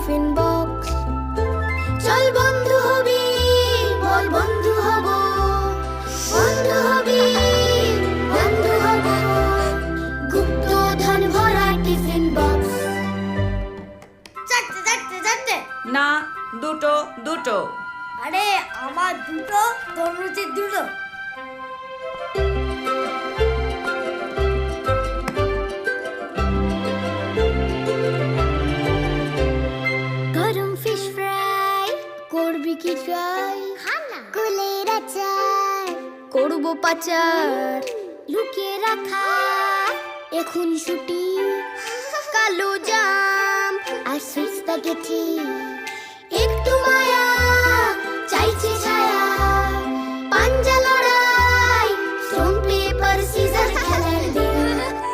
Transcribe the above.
Tiffin box. চল বন্ধু হবি, বল বন্ধু হব, বন্ধু হবি, বন্ধু হব। গুপ্তধন ভরা টিফিন বক্স। চারটে চারটে চারটে। না, দুটো দুটো। আরে আমার দুটো, তোর রুচির দুটো। গরম ফিশ ফ্রাই করবি কি ট্রাই? কুলের আচার করবো পাচার, লুকিয়ে রাখা এখন ছুটি। কালো জাম আর সুইট স্প্যাগেটি